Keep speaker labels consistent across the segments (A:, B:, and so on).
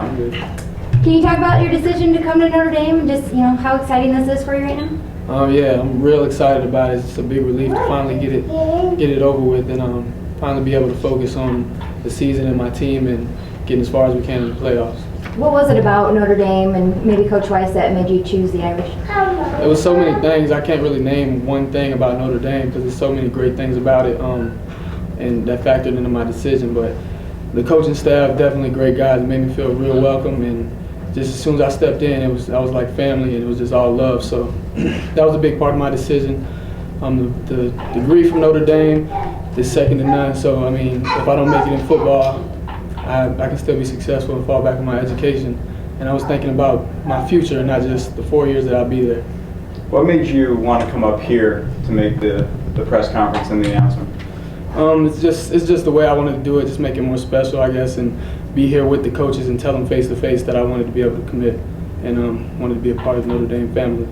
A: I'm good.
B: Can you talk about your decision to come to Notre Dame and just, how exciting this is for you right now?
A: Yeah, I'm real excited about it. It's a big relief to finally get it over with and finally be able to focus on the season and my team and getting as far as we can in the playoffs.
B: What was it about Notre Dame and maybe Coach Weiss that made you choose the Irish?
A: There was so many things. I can't really name one thing about Notre Dame because there's so many great things about it, and that factored into my decision. But the coaching staff, definitely great guys. It made me feel real welcome, and just as soon as I stepped in, I was like family, and it was just all love. So that was a big part of my decision. The degree from Notre Dame is second to none. So I mean, if I don't make it in football, I can still be successful and fall back on my education. And I was thinking about my future, not just the 4 years that I'll be there.
C: What made you want to come up here to make the press conference and the announcement?
A: It's just the way I wanted to do it, just make it more special, I guess, and be here with the coaches and tell them face to face that I wanted to be able to commit and wanted to be a part of the Notre Dame family.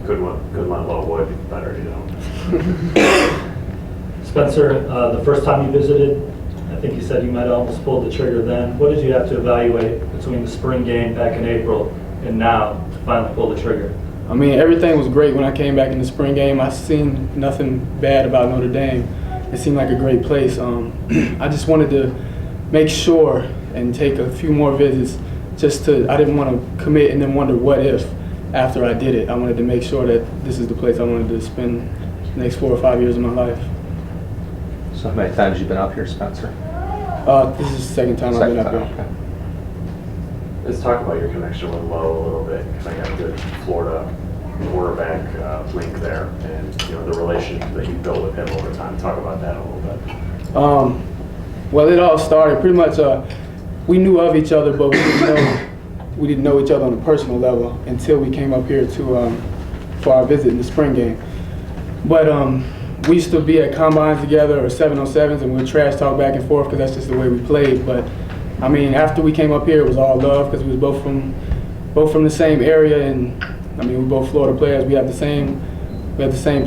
D: Couldn't let low boy be better,
E: Spencer, the first time you visited, I think you said you might have almost pulled the trigger then. What did you have to evaluate between the spring game back in April and now to finally pull the trigger?
A: I mean, everything was great when I came back in the spring game. I seen nothing bad about Notre Dame. It seemed like a great place. I just wanted to make sure and take a few more visits I didn't want to commit and then wonder what if after I did it. I wanted to make sure that this is the place I wanted to spend the next 4 or 5 years of my life.
F: So how many times have you been up here, Spencer?
A: This is the second time I've been up here.
F: Okay.
D: Let's talk about your connection with Lowe a little bit, because I got a good Florida cornerback link there, and the relationship that you built with him over time. Talk about that a little bit.
A: Well, it all started pretty much. We knew of each other, but we didn't know each other on a personal level until we came up here for our visit in the spring game. But we used to be at combines together or 7-on-7s, and we'd trash talk back and forth because that's just the way we played. But I mean, after we came up here, it was all love because we was both from the same area, and I mean, we're both Florida players. We had the same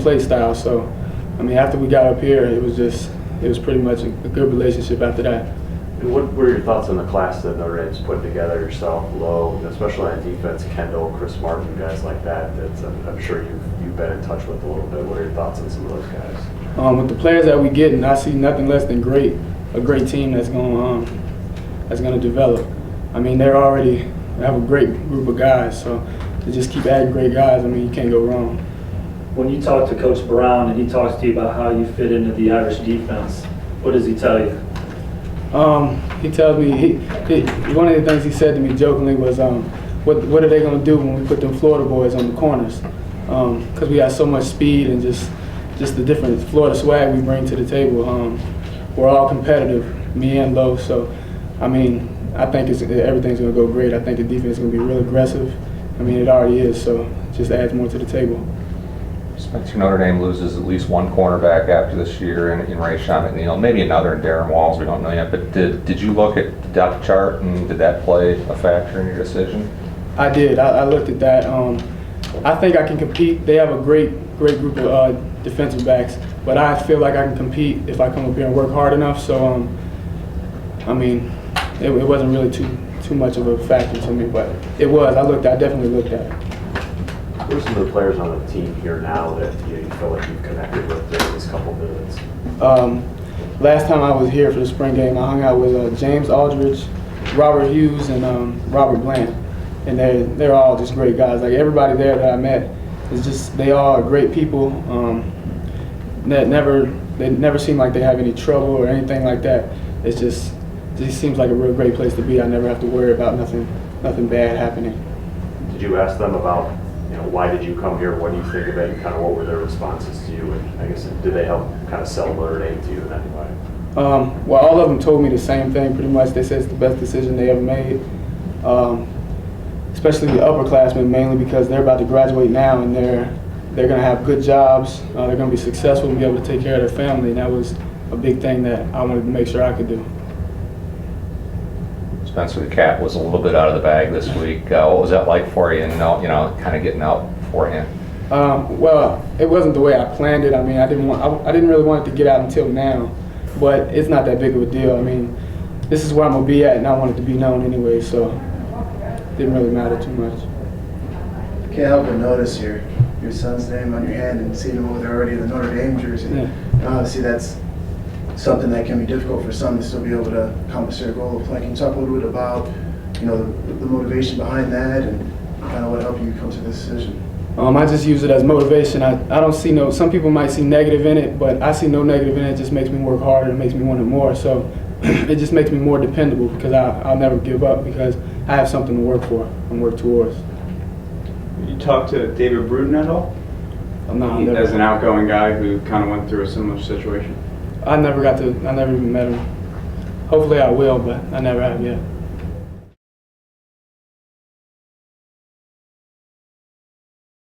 A: play style. So I mean, after we got up here, it was pretty much a good relationship after that.
D: And what were your thoughts on the class that Notre Dame's put together, yourself, Lowe, especially on defense, Kendall, Chris Martin, guys like that I'm sure you've been in touch with a little bit. What are your thoughts on some of those guys?
A: With the players that we get, and I see nothing less than a great team that's going to develop. I mean, they have a great group of guys, so to just keep adding great guys, I mean, you can't go wrong.
E: When you talk to Coach Brown and he talks to you about how you fit into the Irish defense, what does he tell you?
A: He tells me, one of the things he said to me jokingly was, what are they going to do when we put them Florida boys on the corners? Because we got so much speed and just the different Florida swag we bring to the table. We're all competitive, me and Lowe, so I mean, I think everything's going to go great. I think the defense is going to be real aggressive. I mean, it already is, so it just adds more to the table.
F: Spencer, Notre Dame loses at least one cornerback after this year in Rayshawn McNeil, maybe another in Darren Walls, we don't know yet, but did you look at the depth chart and did that play a factor in your decision?
A: I did. I looked at that. I think I can compete. They have a great group of defensive backs, but I feel like I can compete if I come up here and work hard enough. So, I mean, it wasn't really too much of a factor to me, but it was. I definitely looked at it.
D: Who are some of the players on the team here now that you feel like you've connected with during these couple visits?
A: Last time I was here for the spring game, I hung out with James Aldridge, Robert Hughes, and Robert Bland, and they're all just great guys. Like everybody there that I met they all are great people. They never seem like they have any trouble or anything like that. It just seems like a real great place to be. I never have to worry about nothing bad happening.
D: Did you ask them about, why did you come here? What do you think of it? And kind of what were their responses to you? And I guess, did they help kind of sell Notre Dame to you in any way?
A: Well, all of them told me the same thing pretty much. They said it's the best decision they ever made. Especially the upperclassmen, mainly because they're about to graduate now and they're going to have good jobs. They're going to be successful and be able to take care of their family. And that was a big thing that I wanted to make sure I could do.
F: Spencer, the cat was a little bit out of the bag this week. What was that like for you? And kind of getting out beforehand.
A: Well, it wasn't the way I planned it. I mean, I didn't really want it to get out until now, but it's not that big of a deal. I mean, this is where I'm gonna be at, and I wanted to be known anyway, so it didn't really matter too much.
G: Can't help but notice your son's name on your hand and seeing him over there already in the Notre Dame jersey.
A: Yeah.
G: And obviously that's something that can be difficult for some to still be able to accomplish their goal of playing. Can you talk a little bit about, you know, the motivation behind that and kind of what helped you come to this decision?
A: I just use it as motivation. I don't see some people might see negative in it, but I see no negative in it. It just makes me work harder. It makes me want it more. So it just makes me more dependable because I'll never give up because I have something to work for and work towards.
C: You talked to David Bruton at all? As an outgoing guy who kind of went through a similar situation?
A: I never even met him. Hopefully I will, but I never have yet.